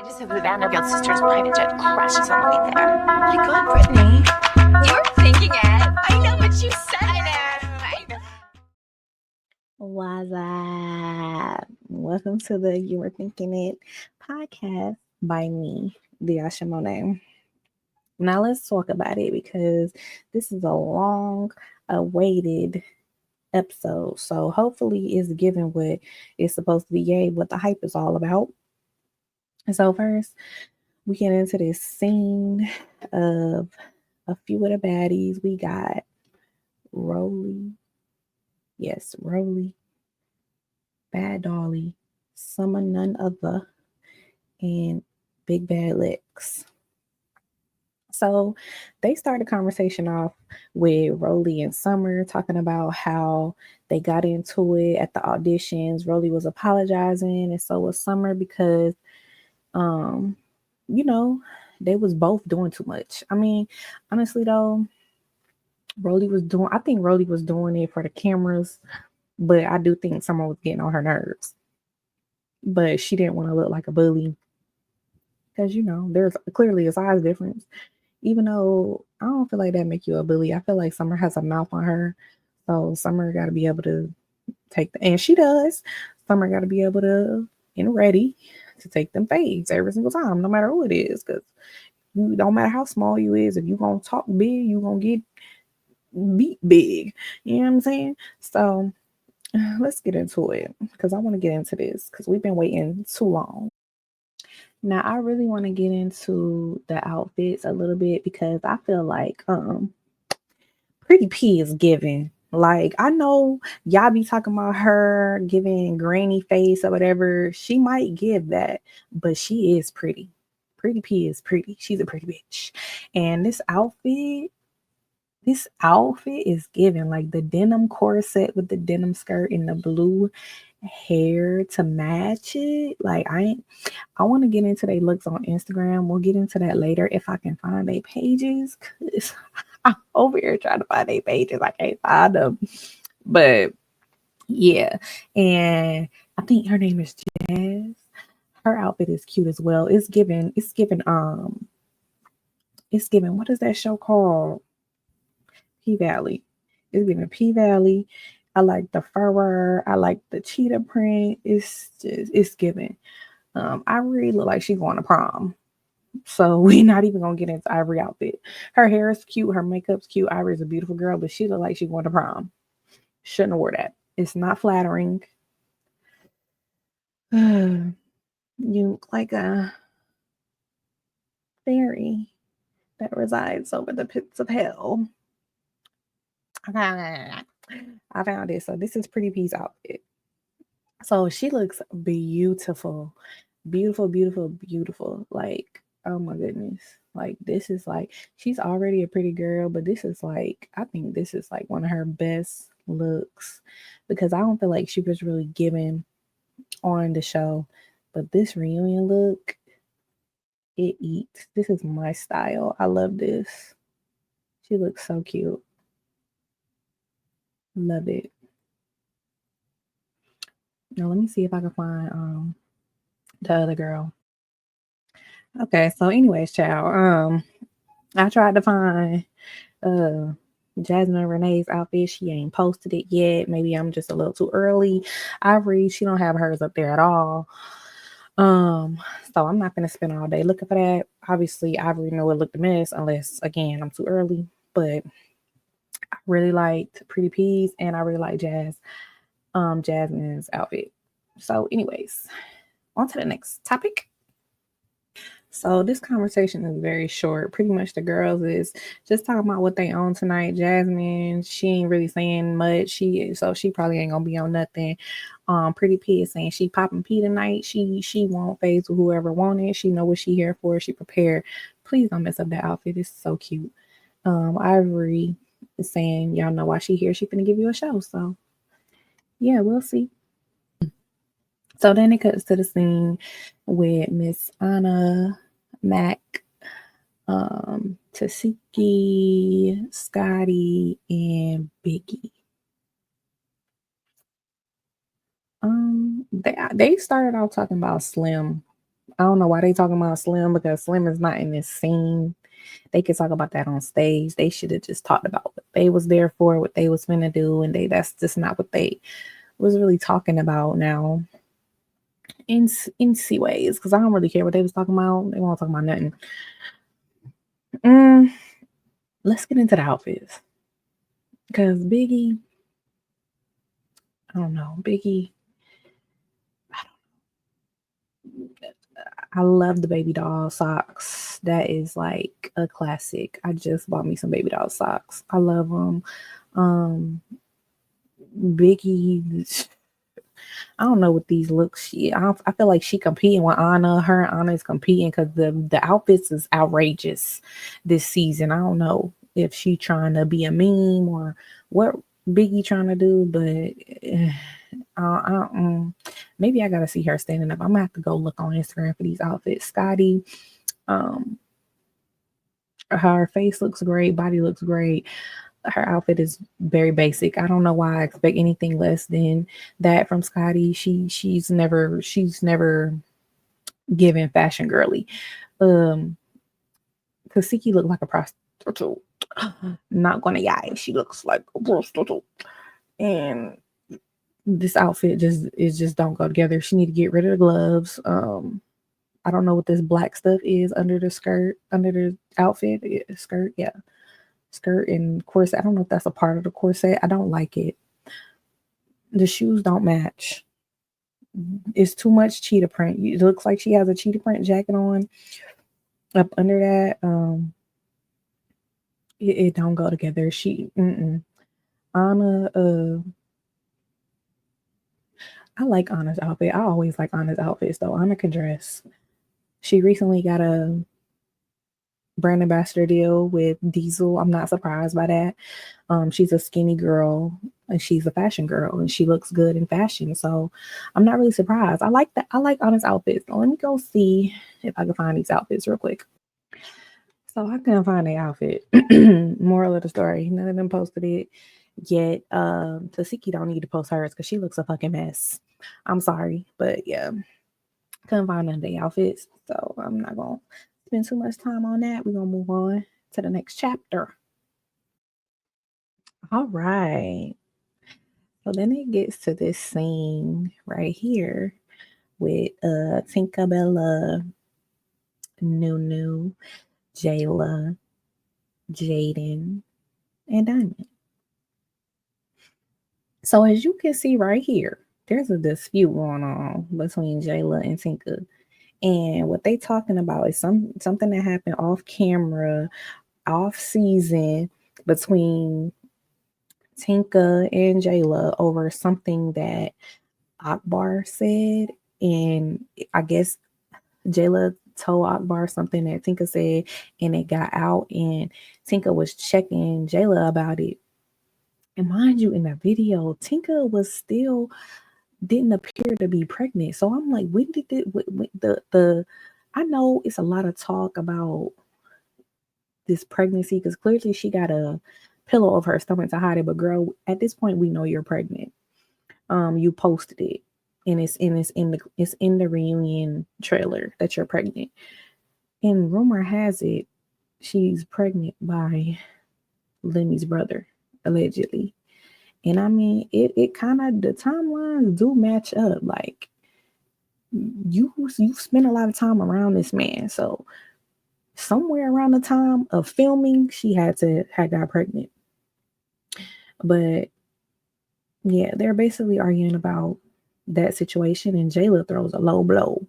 I just hope the Vanderbilt sisters' private jet crashes on the way there. Oh my God, Brittany, you're thinking it. I know, but you said I know. What's up? Welcome to the You Were Thinking It podcast by me, Diasha Monet. Now let's talk about it because this is a long awaited episode. So hopefully it's giving what it's supposed to be gave, what the hype is all about. So first we get into this scene of a few of the baddies. We got Rolly. Yes, Rolly. Bad Dolly, Summer None Other, and Big Bad Lex. So they started the conversation off with Rolly and Summer talking about how they got into it at the auditions. Rolly was apologizing, and so was Summer because, um, you know, they was both doing too much. I mean, honestly though, I think Rolly was doing it for the cameras, but I do think Summer was getting on her nerves. But she didn't want to look like a bully because there's clearly a size difference. Even though I don't feel like that make you a bully, I feel like Summer has a mouth on her, so Summer got to be able to and she does. Summer got to be able to and ready to take them fades every single time, no matter who it is, because you don't matter how small you is, if you gonna talk big, you gonna get beat big. You know what I'm saying? So let's get into it because I want to get into this because we've been waiting too long. Now I really want to get into the outfits a little bit because I feel like Pretty P is giving. Like I know y'all be talking about her giving granny face or whatever. She might give that, but she is pretty. Pretty P is pretty. She's a pretty bitch. And this outfit is giving like the denim corset with the denim skirt and the blue hair to match it. Like I want to get into their looks on Instagram. We'll get into that later if I can find their pages. Cause I'm over here trying to find their pages. I can't find them. But yeah. And I think her name is Jazz. Her outfit is cute as well. It's giving what is that show called? P Valley. It's giving P Valley. I like the fur. I like the cheetah print. It's giving. Ivory look like she's going to prom. So we're not even gonna get into Ivory outfit. Her hair is cute, her makeup's cute. Ivory's a beautiful girl, but she look like she's going to prom. Shouldn't have wore that. It's not flattering. You look like a fairy that resides over the pits of hell. I found it. So this is Pretty P's outfit. So she looks beautiful. Beautiful, beautiful, beautiful. Like, oh my goodness. Like this is like she's already a pretty girl, but this is like I think this is like one of her best looks because I don't feel like she was really given on the show. But this reunion look, it eats. This is my style. I love this. She looks so cute. Love it. Now let me see if I can find the other girl. Okay, so anyways, child. I tried to find uh Jasmine Renee's outfit. She ain't posted it yet. Maybe I'm just a little too early. Ivory, she don't have hers up there at all. Um, so I'm not gonna spend all day looking for that. Obviously, Ivory know it looked a mess unless again I'm too early. But I really liked Pretty Peas and I really like Jasmine's outfit. So, anyways, on to the next topic. So this conversation is very short. Pretty much the girls is just talking about what they own tonight. Jasmine, she ain't really saying much. She probably ain't gonna be on nothing. Pretty P is saying she popping P tonight. She won't phase with whoever want it. She know what she here for. She prepared. Please don't mess up that outfit. It's so cute. Ivory is saying y'all know why she here. She finna give you a show. So yeah, we'll see. So then it cuts to the scene with Miss Anna, Mac, Tesehki, Scotty, and Biggie. They started out talking about Slim I don't know why they talking about Slim, because Slim is not in this scene. They could talk about that on stage. They should have just talked about what they was there for, what they was finna do, and that's just not what they was really talking about now in C ways, because I don't really care what they was talking about. They won't talk about nothing. Let's get into the outfits, because Biggie, I don't know, Biggie. I love the baby doll socks. That is like a classic. I just bought me some baby doll socks. I love them. Biggie, I don't know what these looks. I feel like she competing with Anna. Her and Anna is competing because the outfits is outrageous this season. I don't know if she trying to be a meme or what Biggie trying to do, but maybe I gotta see her standing up. I'm gonna have to go look on Instagram for these outfits. Scotty, her face looks great, body looks great. Her outfit is very basic. I don't know why I expect anything less than that from Scotty. She's never given fashion girly. Tesehki looked like a prostitute. Not gonna lie, she looks like a prostitute. And this outfit just don't go together. She need to get rid of the gloves. I don't know what this black stuff is under the skirt, under the outfit. Skirt, yeah. Skirt and corset. I don't know if that's a part of the corset. I don't like it. The shoes don't match. It's too much cheetah print. It looks like she has a cheetah print jacket on. Up under that, it don't go together. Anna, I like Anna's outfit. I always like Anna's outfits though. Anna can dress. She recently got a brand ambassador deal with Diesel. I'm not surprised by that. She's a skinny girl and she's a fashion girl and she looks good in fashion. So I'm not really surprised. I like that. I like Anna's outfits. So let me go see if I can find these outfits real quick. So I couldn't find the outfit. Moral of the story, none of them posted it yet. Tesehki don't need to post hers because she looks a fucking mess. I'm sorry, but yeah, couldn't find none of the outfits. So I'm not gonna spend too much time on that. We're gonna move on to the next chapter. All right. So then it gets to this scene right here with Tinkerbella, Nunu, Jayla, Jaden, and Diamond. So as you can see right here, there's a dispute going on between Jayla and Tinka. And what they talking about is something that happened off camera, off season, between Tinka and Jayla over something that Akbar said. And I guess Jayla told Akbar something that Tinka said, and it got out, and Tinka was checking Jayla about it. And mind you, in the video, Tinka was still didn't appear to be pregnant. So I'm like, when did it? When the I know it's a lot of talk about this pregnancy because clearly she got a pillow of her stomach to hide it. But girl, at this point, we know you're pregnant. You posted it, and it's in the reunion trailer that you're pregnant. And rumor has it she's pregnant by Lemmy's brother, allegedly. And I mean, it kind of, the timelines do match up. Like you spent a lot of time around this man, so somewhere around the time of filming, she had got pregnant. But yeah, they're basically arguing about that situation, and Jayla throws a low blow,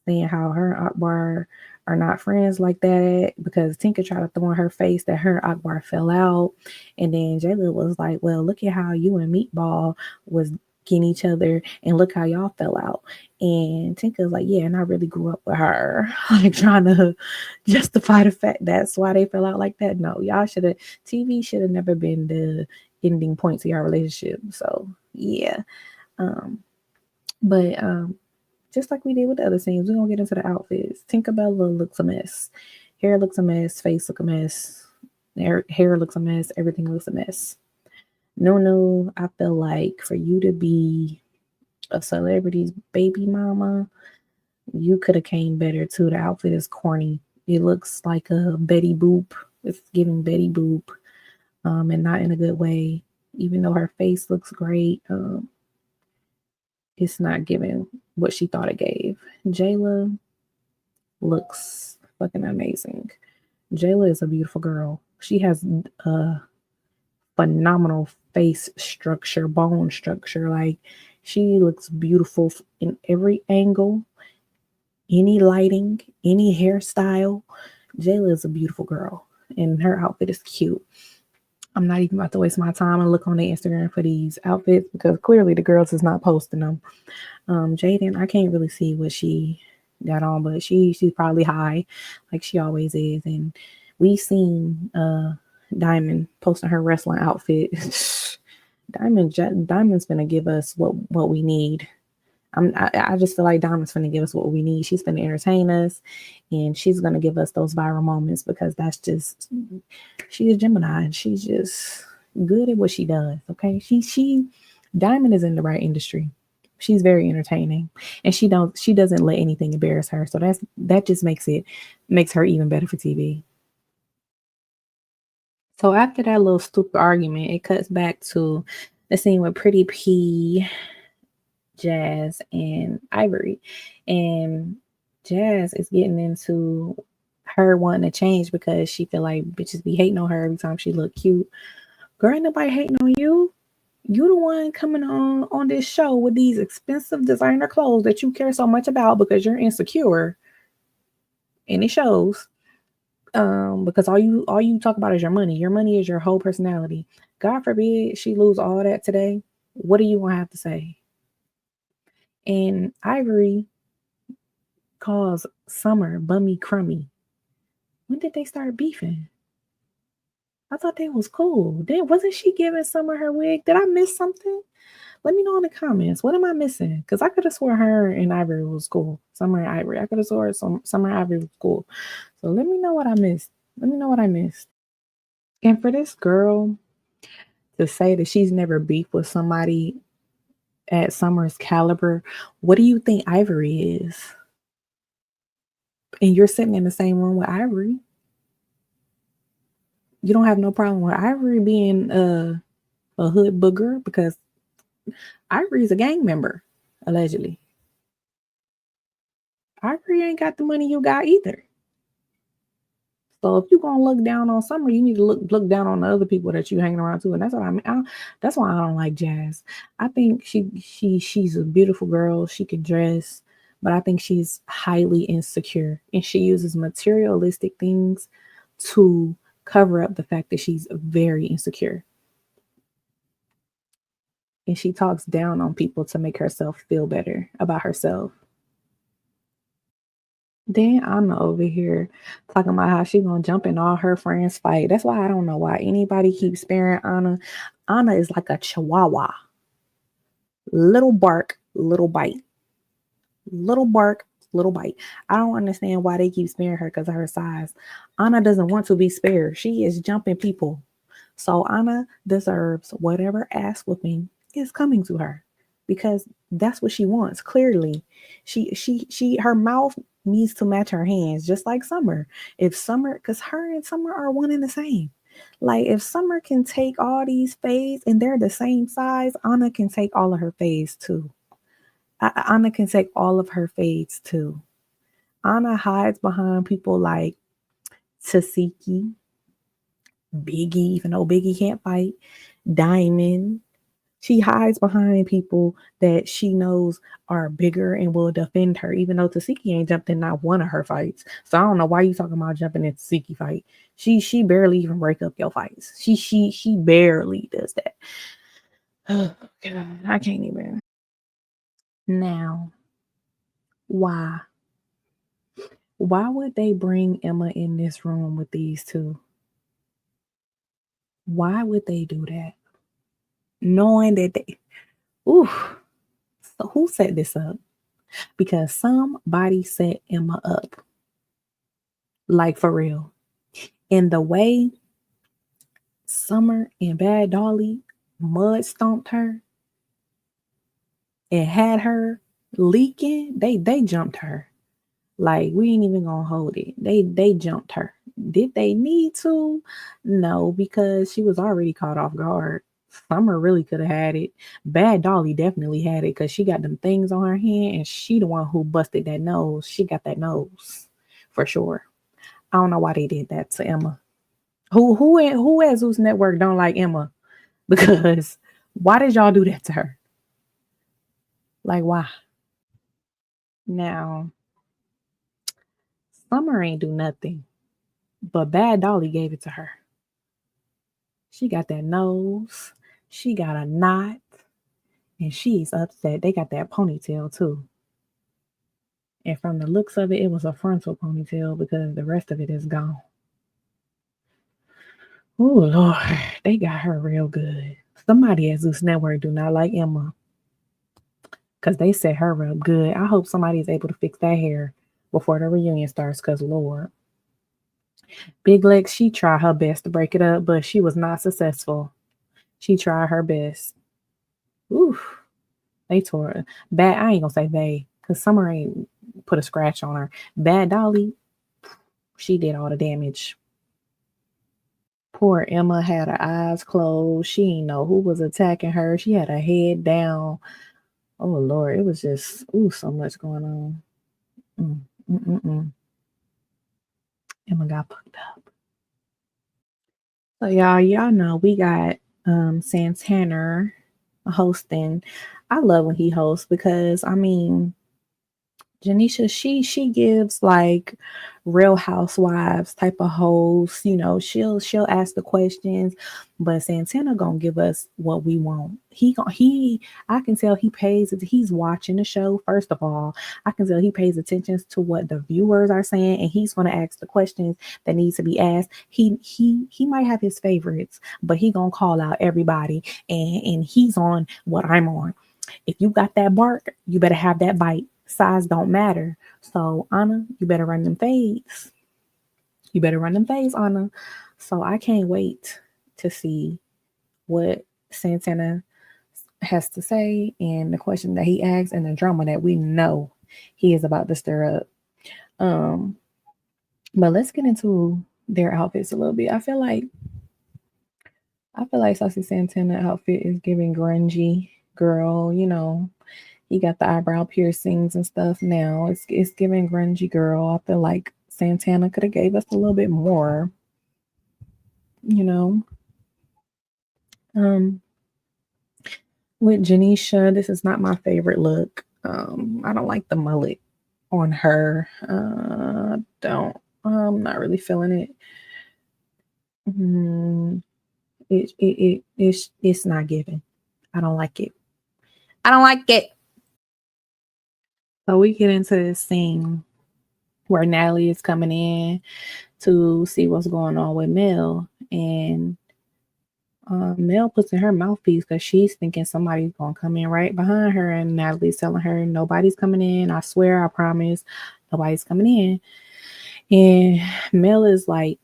saying how her and Akbar are not friends like that because Tinka tried to throw in her face that her and Akbar fell out. And then Jayla was like, well, look at how you and Meatball was getting each other and look how y'all fell out. And Tinka's like, yeah, and I really grew up with her. Like trying to justify the fact that's why they fell out like that. No, TV should have never been the ending point to your relationship. So yeah. But just like we did with the other scenes, we're gonna get into the outfits. Tinkerbella looks a mess. Hair looks a mess. Face looks a mess. Hair looks a mess. Everything looks a mess. No, I feel like for you to be a celebrity's baby mama, You could have came better too. The outfit is corny. It looks like a Betty Boop. It's giving Betty Boop, and not in a good way. Even though her face looks great, it's not giving what she thought it gave. Jayla looks fucking amazing. Jayla is a beautiful girl. She has a phenomenal face structure, bone structure. Like, she looks beautiful in every angle, any lighting, any hairstyle. Jayla is a beautiful girl, and her outfit is cute. I'm not even about to waste my time and look on the Instagram for these outfits because clearly the girls is not posting them. Jaden, I can't really see what she got on, but she's probably high, like she always is. And we seen Diamond posting her wrestling outfit. Diamond's gonna give us what we need. I just feel like Diamond's gonna give us what we need. She's gonna entertain us, and she's gonna give us those viral moments because that's just, she's a Gemini and she's just good at what she does. Okay, she Diamond is in the right industry. She's very entertaining, and she doesn't let anything embarrass her. So that just makes her even better for TV. So after that little stupid argument, it cuts back to the scene with Pretty P, Jazz, and Ivori. And Jazz is getting into her wanting to change because she feel like bitches be hating on her every time she look cute. Girl, ain't nobody hating on you. You the one coming on this show with these expensive designer clothes that you care so much about because you're insecure, and it shows. Because all you talk about is your money. Your money is your whole personality. God forbid she lose all that today. What are you gonna have to say? And Ivori calls Summer bummy crummy. When did they start beefing? I thought they was cool. Then wasn't she giving Summer her wig? Did I miss something? Let me know in the comments. What am I missing? Because I could have swore her and Ivori was cool. Summer and Ivori. I could have swore Summer and Ivori was cool. So let me know what I missed. Let me know what I missed. And for this girl to say that she's never beefed with somebody at Summer's caliber, what do you think Ivori is? And you're sitting in the same room with Ivori. You don't have no problem with Ivori being a hood booger because Ivori's a gang member, allegedly. Ivori ain't got the money you got either. So if you're gonna look down on Summer, you need to look down on the other people that you hanging around too. And that's what I mean. That's why I don't like Jazz. I think she's a beautiful girl. She can dress, but I think she's highly insecure, and she uses materialistic things to cover up the fact that she's very insecure. And she talks down on people to make herself feel better about herself. Then I'm over here talking about how she gonna jump in all her friends' fight. That's why I don't know why anybody keeps sparing Anna. Anna is like a chihuahua. Little bark, little bite. Little bark, little bite. I don't understand why they keep sparing her because of her size. Anna doesn't want to be spared. She is jumping people. So Anna deserves whatever ass whooping is coming to her because that's what she wants. Clearly, her mouth needs to match her hands, just like Summer. If Summer, because her and Summer are one and the same. Like if Summer can take all these fades and they're the same size, Anna can take all of her fades too. Anna can take all of her fades too. Anna hides behind people like Tesehki, Biggie, even though Biggie can't fight, Diamond. She hides behind people that she knows are bigger and will defend her, even though Tesehki ain't jumped in not one of her fights. So I don't know why you talking about jumping in Tesehki fight. She barely even break up your fights. She barely does that. Oh God, I can't even. Now, why? Why would they bring Emma in this room with these two? Why would they do that? Knowing that they, ooh, so who set this up? Because somebody set Emma up, like for real. And the way Summer and Bad Dolly mud stomped her and had her leaking, they jumped her. Like we ain't even gonna hold it. They jumped her. Did they need to? No, because she was already caught off guard. Summer really could have had it. Bad Dolly definitely had it because she got them things on her hand and she the one who busted that nose. She got that nose for sure. I don't know why they did that to Emma. Who at Zeus Network don't like Emma? Because why did y'all do that to her? Like why? Now Summer ain't do nothing, but Bad Dolly gave it to her. She got that nose. She got a knot. And she's upset. They got that ponytail too. And from the looks of it, it was a frontal ponytail because the rest of it is gone. Oh Lord, they got her real good. Somebody at Zeus Network do not like Emma because they set her up good. I hope somebody is able to fix that hair before the reunion starts because Lord. Big Legs, she tried her best to break it up, but she was not successful. She tried her best. Oof. They tore it. Bad, I ain't gonna say they, because Summer ain't put a scratch on her. Bad Dolly, she did all the damage. Poor Emma had her eyes closed. She didn't know who was attacking her. She had her head down. Oh Lord, it was just so much going on. Mm, mm, mm, mm. Emma got fucked up. So y'all know we got Santana hosting. I love when he hosts because I mean Janisha, she gives like Real Housewives type of host. You know, she'll ask the questions, but Santana gonna give us what we want. He I can tell he pays. He's watching the show. First of all, I can tell he pays attention to what the viewers are saying, and he's gonna ask the questions that need to be asked. He might have his favorites, but he gonna call out everybody, and he's on what I'm on. If you got that bark, you better have that bite. Size don't matter. So Anna, you better run them fades. You better run them fades, Anna. So I can't wait to see what Santana has to say and the question that he asks and the drama that we know he is about to stir up. Um, but let's get into their outfits a little bit. I feel like Saucy Santana outfit is giving grungy girl, you know. He got the eyebrow piercings and stuff now. It's giving grungy girl. I feel like Santana could have gave us a little bit more, you know. Um, with Janisha, this is not my favorite look. I don't like the mullet on her. Don't. I'm not really feeling it. Mm, it's not giving. I don't like it. I don't like it. So we get into this scene where Natalie is coming in to see what's going on with Mel. And Mel puts in her mouthpiece because she's thinking somebody's going to come in right behind her. And Natalie's telling her, nobody's coming in. I swear, I promise, nobody's coming in. And Mel is like,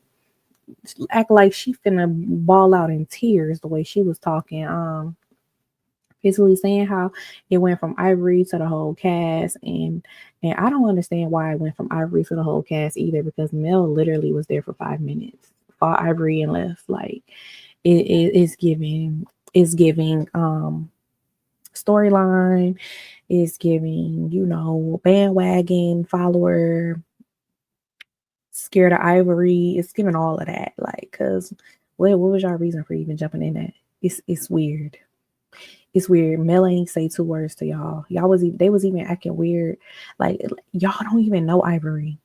act like she finna ball out in tears the way she was talking. Basically saying how it went from Ivori to the whole cast, and I don't understand why it went from Ivori to the whole cast either, because Mel literally was there for 5 minutes, fought Ivori and left. Like it's giving storyline, it's giving, you know, bandwagon follower, scared of Ivori. It's giving all of that. Like, cause what was your reason for even jumping in that? It's weird. It's weird. Mel ain't say 2 words to y'all. They was even acting weird. Like y'all don't even know Ivori.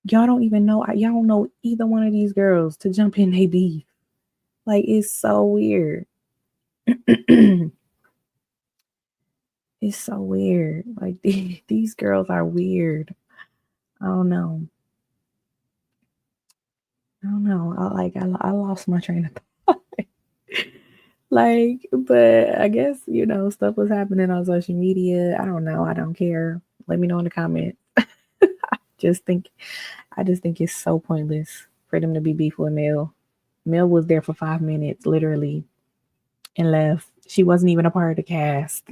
Y'all don't even know. Y'all don't know either one of these girls to jump in they beef. Like it's so weird. It's so weird. Like these girls are weird. I don't know. I don't know. I lost my train of thought. Like, but I guess, you know, stuff was happening on social media. I don't know. I don't care. Let me know in the comments. just think I just think it's so pointless for them to be beef with Mel. Mel was there for 5 minutes, literally, and left. She wasn't even a part of the cast.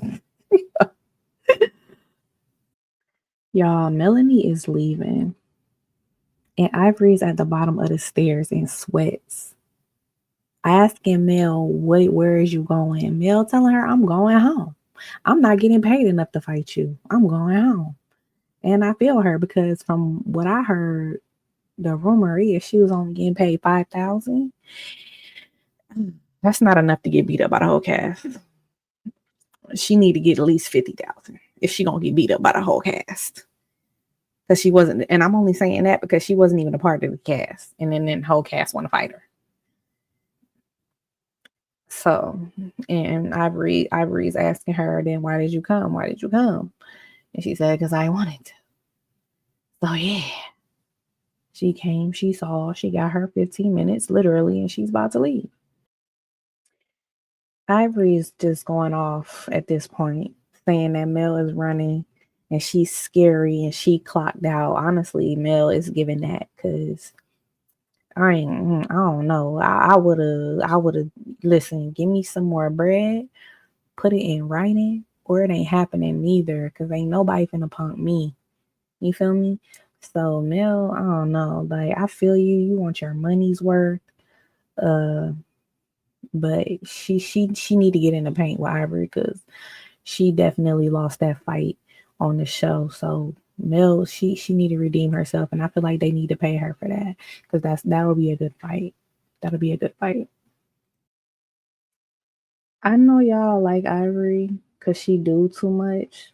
Y'all, Melanie is leaving, and Ivory's at the bottom of the stairs in sweats, asking Mel, where is you going? Mel telling her, I'm going home. I'm not getting paid enough to fight you. I'm going home. And I feel her because from what I heard, the rumor is she was only getting paid 5,000. That's not enough to get beat up by the whole cast. She need to get at least 50,000 if she gonna get beat up by the whole cast. Because she wasn't, and I'm only saying that because she wasn't even a part of the cast, and then the whole cast want to fight her. So, and Ivory's asking her, then why did you come? Why did you come? And she said, because I wanted to. So yeah, she came, she saw, she got her 15 minutes literally, and she's about to leave. Ivory's just going off at this point, saying that Mel is running and she's scary and she clocked out. Honestly, Mel is giving that because I don't know. I would have, listen, give me some more bread, put it in writing, or it ain't happening neither because ain't nobody finna punk me. You feel me? So, Mel, I don't know. Like, I feel you. You want your money's worth. Uh, but she need to get in the paint with Ivory because she definitely lost that fight on the show. So Mel, she need to redeem herself, and I feel like they need to pay her for that because that'll be a good fight. That'll be a good fight. I know y'all like Ivory because she do too much,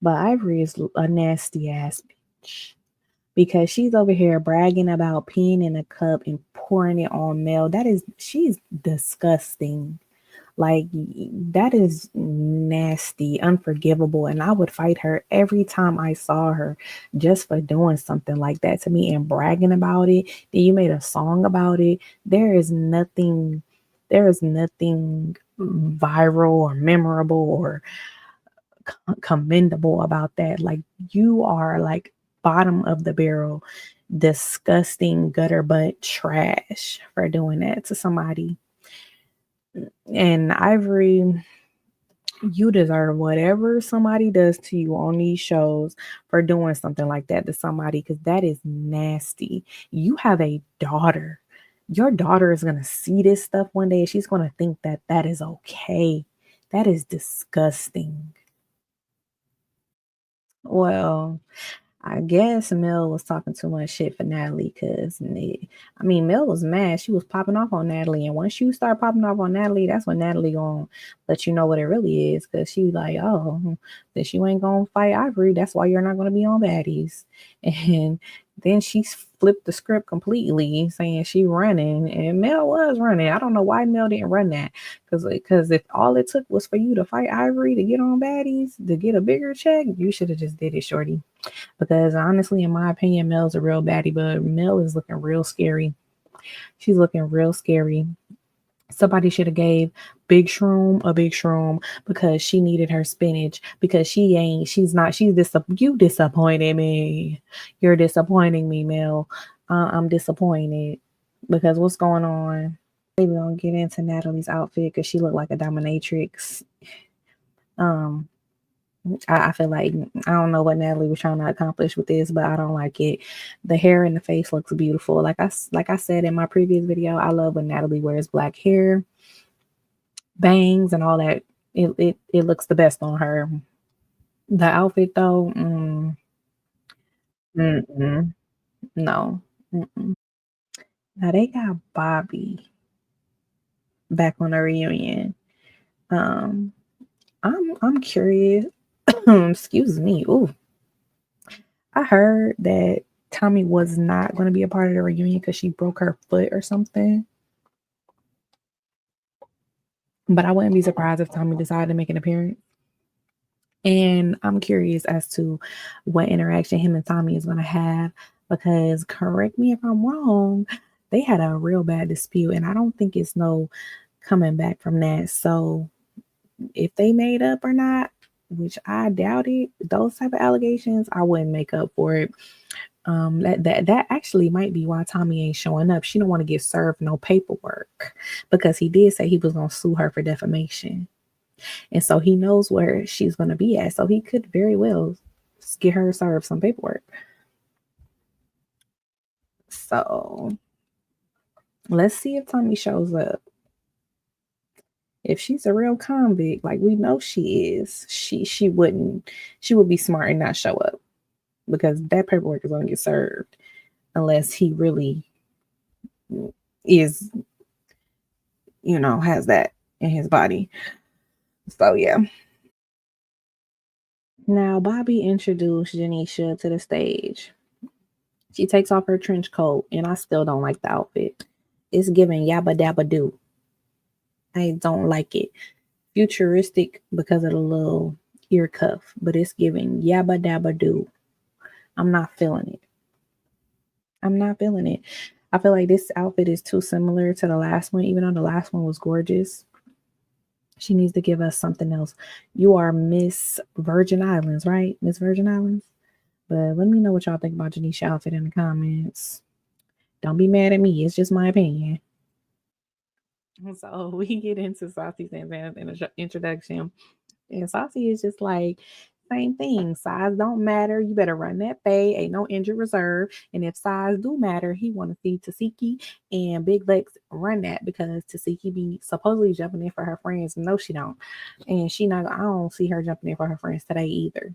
but Ivory is a nasty ass bitch because she's over here bragging about peeing in a cup and pouring it on Mel. She's disgusting. Like, that is nasty, unforgivable. And I would fight her every time I saw her just for doing something like that to me and bragging about it. Then you made a song about it. There is nothing viral or memorable or commendable about that. Like, you are like bottom of the barrel, disgusting gutter butt trash for doing that to somebody. And Ivory, you deserve whatever somebody does to you on these shows for doing something like that to somebody because that is nasty. You have a daughter. Your daughter is going to see this stuff one day and she's going to think that that is okay. That is disgusting. Well, I guess Mel was talking too much shit for Natalie because, Mel was mad. She was popping off on Natalie. And once you start popping off on Natalie, that's when Natalie gonna let you know what it really is. Because she like, oh, that you ain't gonna fight Ivory. That's why you're not gonna be on Baddies. And then she flipped the script completely, saying she running. And Mel was running. I don't know why Mel didn't run that. Because if all it took was for you to fight Ivory to get on Baddies, to get a bigger check, you should have just did it, shorty. Because honestly, in my opinion, Mel's a real baddie, but Mel is looking real scary. She's looking real scary. Somebody should have gave Big Shroom a big shroom because she needed her spinach because you disappointed me. You're disappointing me, Mel. I'm disappointed because what's going on? We don't get into Natalie's outfit because she looked like a dominatrix. Um, I feel like I don't know what Natalie was trying to accomplish with this, but I don't like it. The hair and the face looks beautiful. Like I said in my previous video, I love when Natalie wears black hair, bangs, and all that. It looks the best on her. The outfit though, mm-mm, no. Mm-mm. Now they got Bobby back on the reunion. Um, I'm curious. Excuse me. Ooh, I heard that Tommy was not going to be a part of the reunion because she broke her foot or something. But I wouldn't be surprised if Tommy decided to make an appearance. And I'm curious as to what interaction him and Tommy is going to have because, correct me if I'm wrong, they had a real bad dispute, and I don't think it's no coming back from that. So if they made up or not, which I doubt it, those type of allegations, I wouldn't make up for it. That actually might be why Tommy ain't showing up. She don't want to get served no paperwork because he did say he was gonna sue her for defamation, and so he knows where she's gonna be at. So he could very well get her served some paperwork. So let's see if Tommy shows up. If she's a real convict, like we know she is, she would be smart and not show up, because that paperwork is gonna get served unless he really is, has that in his body. So yeah. Now Bobby introduced Janisha to the stage. She takes off her trench coat, and I still don't like the outfit. It's giving yabba dabba do. I don't like it. Futuristic because of the little ear cuff, but it's giving yabba dabba do. I'm not feeling it. I'm not feeling it. I feel like this outfit is too similar to the last one, even though the last one was gorgeous. She needs to give us something else. You are Miss Virgin Islands, right? Miss Virgin Islands? But let me know what y'all think about Janisha outfit in the comments. Don't be mad at me. It's just my opinion. So we get into Saucy Santana's introduction. And Saucy is just like, same thing. Size don't matter. You better run that fade. Ain't no injured reserve. And if size do matter, he want to see Tesehki and Big Legs run that, because Tesehki be supposedly jumping in for her friends. No, she don't. And I don't see her jumping in for her friends today either.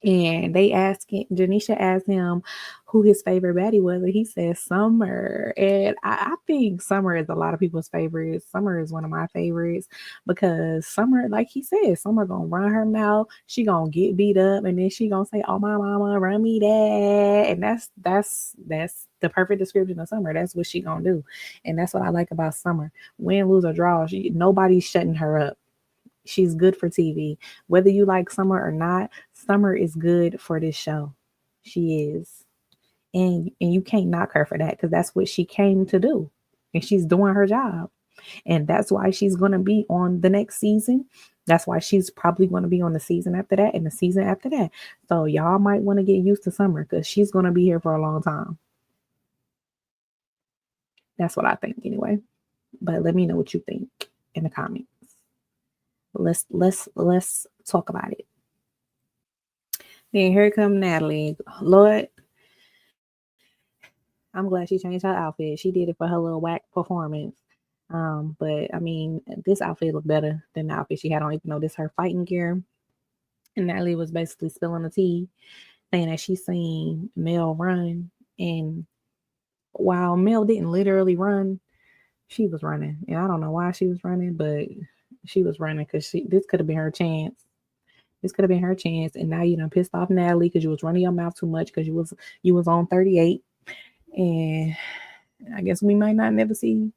And Janisha asked him who his favorite baddie was, and he said Summer. And I think Summer is a lot of people's favorites. Summer is one of my favorites, because Summer, like he said, Summer gonna run her mouth. She gonna get beat up, and then she gonna say, "Oh my mama, run me that." And that's the perfect description of Summer. That's what she gonna do, and that's what I like about Summer. Win, lose, or draw, nobody's shutting her up. She's good for TV. Whether you like Summer or not, Summer is good for this show. She is. And you can't knock her for that, because that's what she came to do. And she's doing her job. And that's why she's going to be on the next season. That's why she's probably going to be on the season after that and the season after that. So y'all might want to get used to Summer, because she's going to be here for a long time. That's what I think anyway. But let me know what you think in the comments. Let's talk about it. Then here come Natalie. Lord, I'm glad she changed her outfit. She did it for her little whack performance. But I mean, this outfit looked better than the outfit she had on, even though this her fighting gear. And Natalie was basically spilling the tea, saying that she seen Mel run. And while Mel didn't literally run, she was running. And I don't know why she was running, but she was running, because this could have been her chance. This could have been her chance. And now you done pissed off Natalie because you was running your mouth too much, because you was on 38. And I guess we might not never see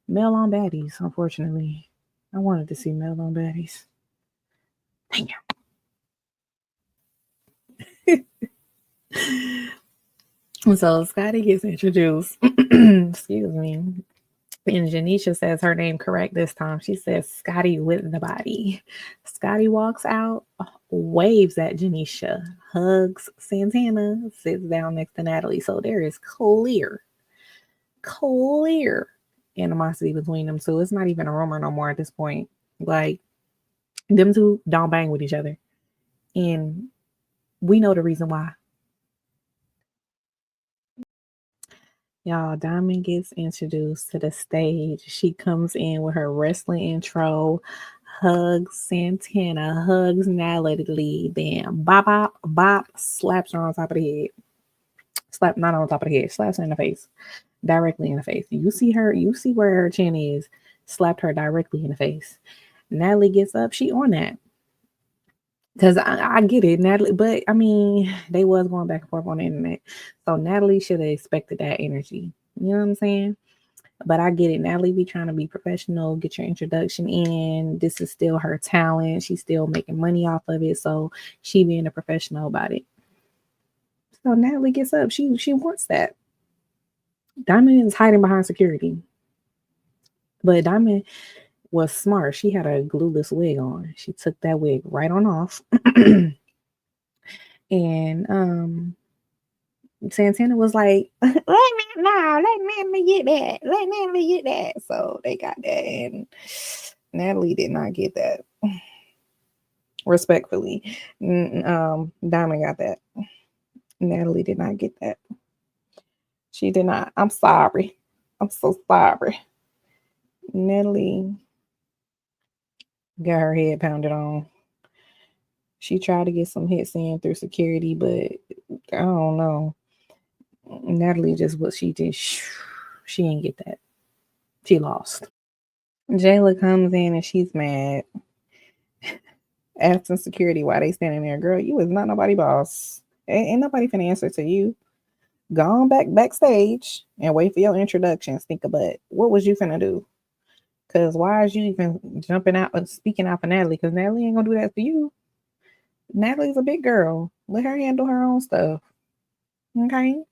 Mel on Baddies, unfortunately. I wanted to see Mel on Baddies. Damn. So Scotty gets introduced. Excuse me. And Janisha says her name correct this time. She says Scotty with the body. Scotty walks out, waves at Janisha, hugs Santana, sits down next to Natalie. So there is clear animosity between them two. It's not even a rumor no more at this point. Like, them two don't bang with each other. And we know the reason why. Y'all, Diamond gets introduced to the stage. She comes in with her wrestling intro, hugs Santana, hugs Natalie, then bop, slaps her on top of the head. Not on top of the head, slaps her in the face, directly in the face. You see where her chin is, slapped her directly in the face. Natalie gets up, she on that. Because I get it, Natalie, but I mean, they was going back and forth on the internet. So Natalie should have expected that energy. You know what I'm saying? But I get it. Natalie be trying to be professional, get your introduction in. This is still her talent. She's still making money off of it. So she being a professional about it. So Natalie gets up. She wants that. Diamond is hiding behind security. But Diamond was smart. She had a glueless wig on. She took that wig right on off. And Santana was like, let me get that. So they got that, and Natalie did not get that. Respectfully. Diamond got that. Natalie did not get that. She did not. I'm sorry. I'm so sorry. Natalie got her head pounded on. She tried to get some hits in through security, but I don't know. Natalie just what she did. She didn't get that. She lost. Jayla comes in and she's mad, asking security why they standing there. Girl, you is not nobody boss. Ain't nobody finna answer to you. Go on backstage and wait for your introductions. Think about what was you finna do? Cause why is you even jumping out and speaking out for Natalie? Cause Natalie ain't gonna do that for you. Natalie's a big girl. Let her handle her own stuff. Okay.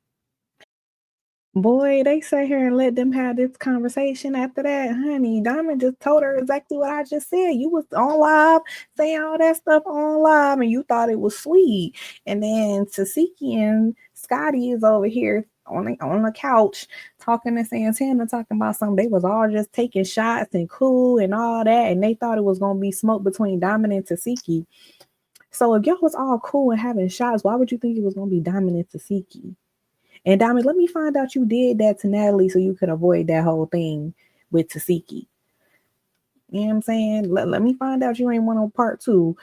Boy, they sat here and let them have this conversation after that. Honey, Diamond just told her exactly what I just said. You was on live saying all that stuff on live and you thought it was sweet. And then Tesehki and Scotty is over here on the couch talking to Santana, talking about something. They was all just taking shots and cool and all that. And they thought it was going to be smoke between Diamond and Tesehki. So if y'all was all cool and having shots, why would you think it was going to be Diamond and Tesehki? And Diamond, let me find out you did that to Natalie so you could avoid that whole thing with Tesehki. You know what I'm saying? Let me find out you ain't want no part two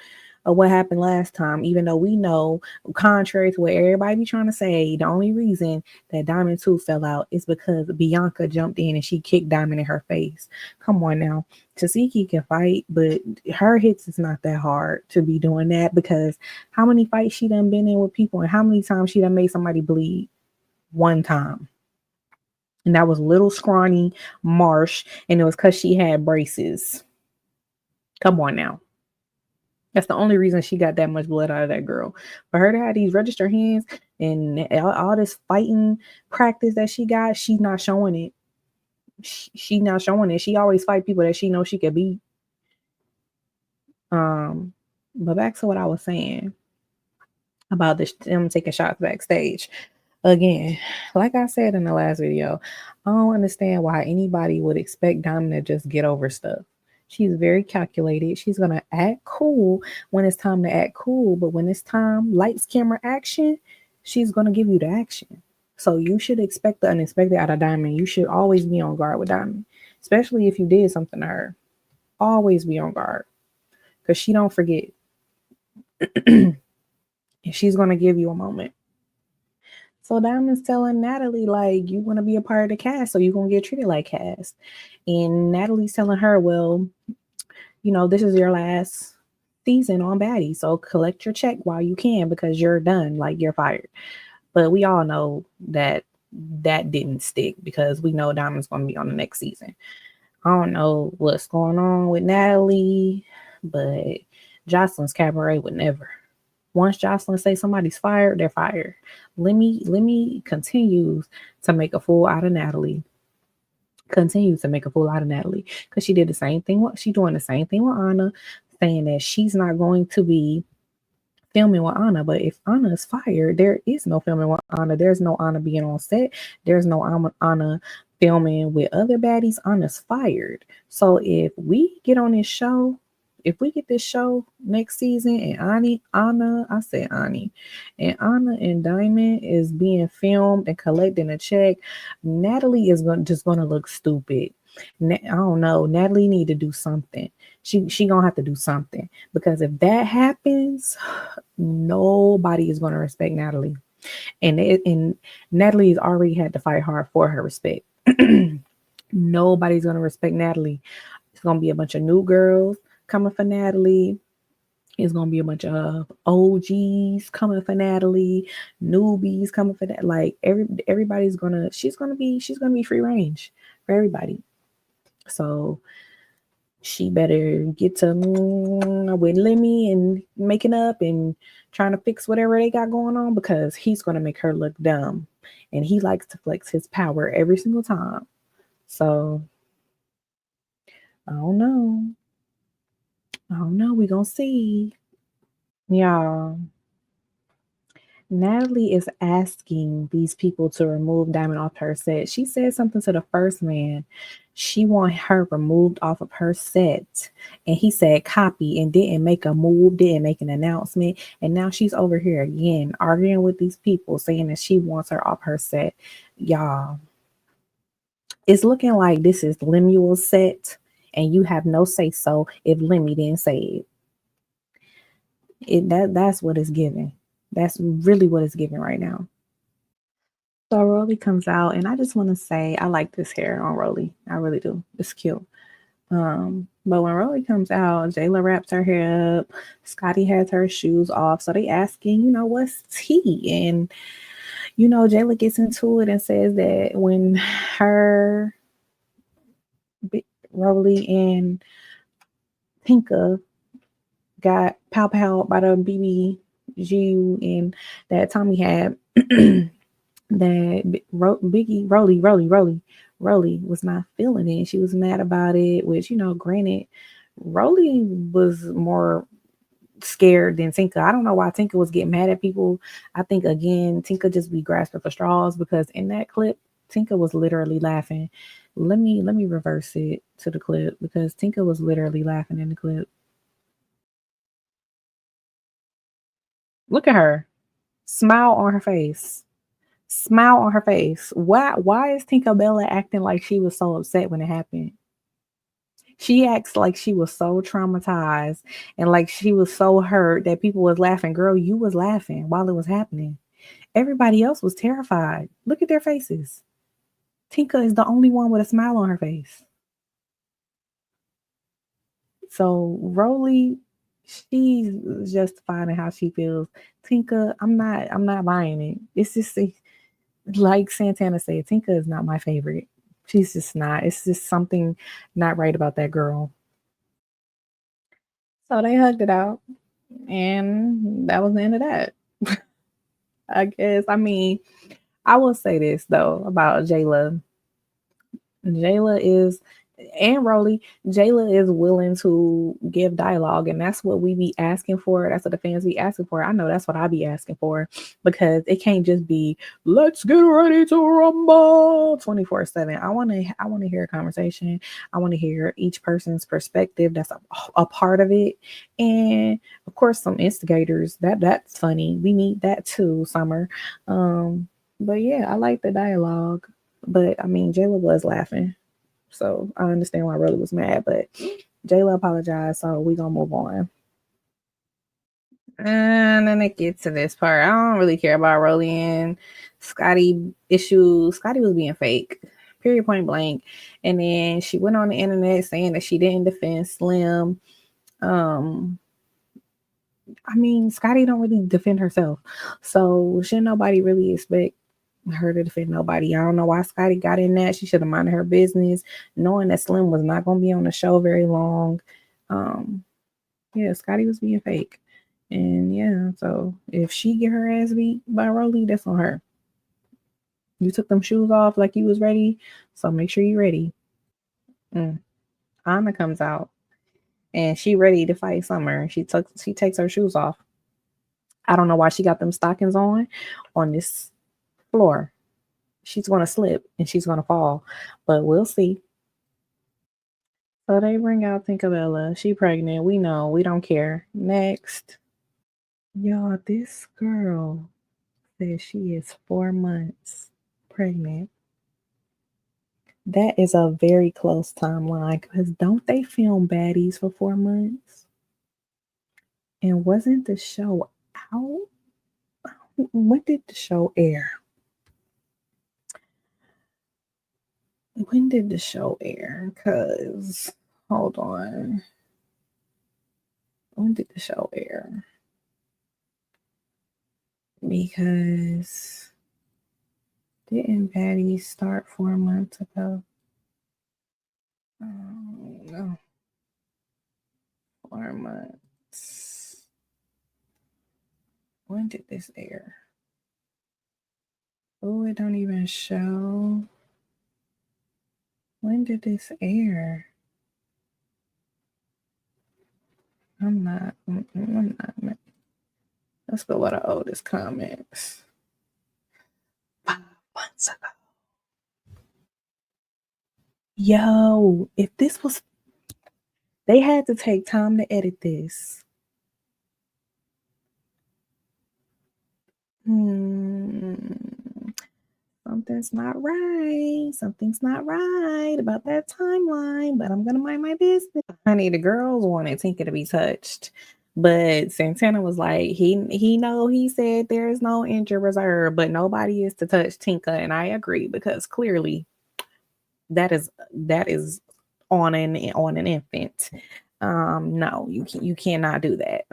of what happened last time, even though we know, contrary to what everybody be trying to say, the only reason that Diamond 2 fell out is because Bianca jumped in and she kicked Diamond in her face. Come on now. Tesehki can fight, but her hits is not that hard to be doing that because how many fights she done been in with people and how many times she done made somebody bleed? One time. And that was little scrawny Marsh, and it was because she had braces. Come on now. That's the only reason she got that much blood out of that girl. For her to have these registered hands and all this fighting practice that she got, she's not showing it. She not showing it. She always fight people that she knows she could beat. But back to what I was saying about them taking shots backstage. Again, like I said in the last video, I don't understand why anybody would expect Diamond to just get over stuff. She's very calculated. She's going to act cool when it's time to act cool. But when it's time, lights, camera, action, she's going to give you the action. So you should expect the unexpected out of Diamond. You should always be on guard with Diamond, especially if you did something to her. Always be on guard because she don't forget. And she's going to give you a moment. So Diamond's telling Natalie, like, you want to be a part of the cast, so you're going to get treated like cast. And Natalie's telling her, well, you know, this is your last season on Baddies, so collect your check while you can because you're done, like, you're fired. But we all know that didn't stick because we know Diamond's going to be on the next season. I don't know what's going on with Natalie, but Jocelyn's Cabaret would never. Once Jocelyn say somebody's fired, they're fired. Lemmy continues to make a fool out of Natalie. Continues to make a fool out of Natalie because she did the same thing. She's doing the same thing with Anna, saying that she's not going to be filming with Anna. But if Anna is fired, there is no filming with Anna. There's no Anna being on set. There's no Anna filming with other baddies. Anna's fired. So if we get on this show, if we get this show next season and Anna and Diamond is being filmed and collecting a check, Natalie is just gonna look stupid. I don't know. Natalie need to do something. She gonna have to do something because if that happens, nobody is gonna respect Natalie. And Natalie's already had to fight hard for her respect. Nobody's gonna respect Natalie. It's gonna be a bunch of new girls coming for Natalie. It's gonna be a bunch of OGs coming for Natalie, newbies coming for that. Like everybody's gonna she's gonna be free range for everybody. So she better get to with Lemmy and making up and trying to fix whatever they got going on because he's gonna make her look dumb. And he likes to flex his power every single time. So I don't know. We're gonna see. Y'all. Natalie is asking these people to remove Diamond off her set. She said something to the first man. She want her removed off of her set. And he said copy and didn't make a move, didn't make an announcement. And now she's over here again arguing with these people saying that she wants her off her set. Y'all, it's looking like this is Lemuel's set and you have no say so if Lemmy didn't say it. That's what it's giving. That's really what it's giving right now. So Rolly comes out, and I just want to say I like this hair on Rolly. I really do. It's cute. But when Rolly comes out, Jayla wraps her hair up. Scotty has her shoes off. So they asking, what's tea? And Jayla gets into it and says that when her Rolly and Tinka got pow by the BBG and that Tommy had that Rolly was not feeling it. She was mad about it, which, granted, Rolly was more scared than Tinka. I don't know why Tinka was getting mad at people. I think, again, Tinka just be grasping for straws because in that clip, Tinka was literally laughing. Let me reverse it to the clip because Tinka was literally laughing in the clip. Look at her. Smile on her face. Smile on her face. Why is Tinkerbella acting like she was so upset when it happened? She acts like she was so traumatized and like she was so hurt that people was laughing. Girl, you was laughing while it was happening. Everybody else was terrified. Look at their faces. Tinka is the only one with a smile on her face. So Rolly, she's justifying how she feels. Tinka, I'm not buying it. It's just like Santana said, Tinka is not my favorite. She's just not. It's just something not right about that girl. So they hugged it out, and that was the end of that. I guess. I mean, I will say this though about Jayla. Jayla is and Rolly, Jayla is willing to give dialogue, and that's what we be asking for. That's what the fans be asking for. I know that's what I be asking for because it can't just be let's get ready to rumble 24/7. I want to hear a conversation. I want to hear each person's perspective. That's a part of it, and of course some instigators. That's funny. We need that too, Summer. But yeah, I like the dialogue. But I mean, Jayla was laughing. So I understand why Rolly was mad, but Jayla apologized, so we gonna move on. And then it gets to this part. I don't really care about Rolly and Scotty issues. Scotty was being fake, period, point blank. And then she went on the internet saying that she didn't defend Slim. I mean, Scotty don't really defend herself, so should nobody really expect her to defend nobody? I don't know why Scotty got in that. She should have minded her business, knowing that Slim was not going to be on the show very long. Yeah, Scotty was being fake, and yeah, so if she get her ass beat by Rolly, that's on her. You took them shoes off like you was ready, so make sure you ready. Anna comes out and she ready to fight Summer. She takes her shoes off. I don't know why she got them stockings on this floor. She's going to slip and she's going to fall, but we'll see. So they bring out Tinkerbella. She pregnant. We know. We don't care. Next. Y'all, this girl says she is 4 months pregnant. That is a very close timeline because don't they film Baddies for 4 months? And wasn't the show out? When did the show air? When did the show air? Because, hold on. When did the show air? Because didn't Baddies start 4 months ago? No. 4 months. When did this air? Oh, it don't even show. When did this air? I'm not. Let's go with the oldest comments. 5 months ago. Yo, if this was, they had to take time to edit this. Something's not right. Something's not right about that timeline, but I'm gonna mind my business. Honey, the girls wanted Tinka to be touched, but Santana was like, he said there's no injured reserve, but nobody is to touch Tinka, and I agree because clearly that is on an infant. No, you cannot do that.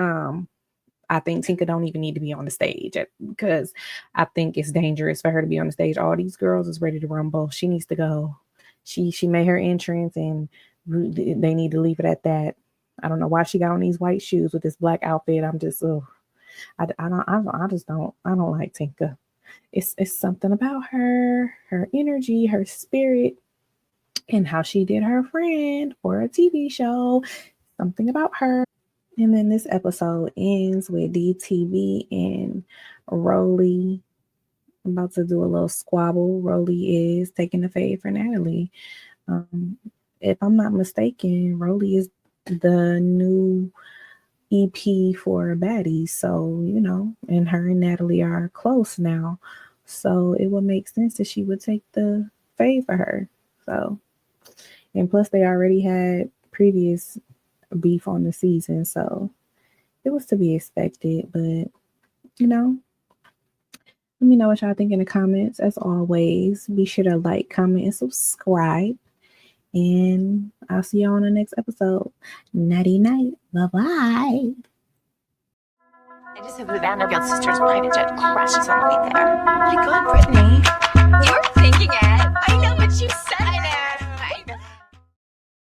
I think Tinka don't even need to be on the stage because I think it's dangerous for her to be on the stage. All these girls is ready to rumble. She needs to go. She made her entrance and they need to leave it at that. I don't know why she got on these white shoes with this black outfit. I'm just, I don't like Tinka. It's something about her energy, her spirit, and how she did her friend for a TV show. Something about her. And then this episode ends with DTV and Rolly about to do a little squabble. Rolly is taking the fade for Natalie. If I'm not mistaken, Rolly is the new EP for Baddies. So, and her and Natalie are close now. So it would make sense that she would take the fade for her. So, and plus they already had previous beef on the season, so it was to be expected. But let me know what y'all think in the comments. As always, be sure to like, comment, and subscribe, and I'll see you on the next episode. Nighty night. Bye-bye. I just hope the Vanderbilt sisters' private jet crashes on the way there. My God, Brittany, you're thinking it. I know what you said.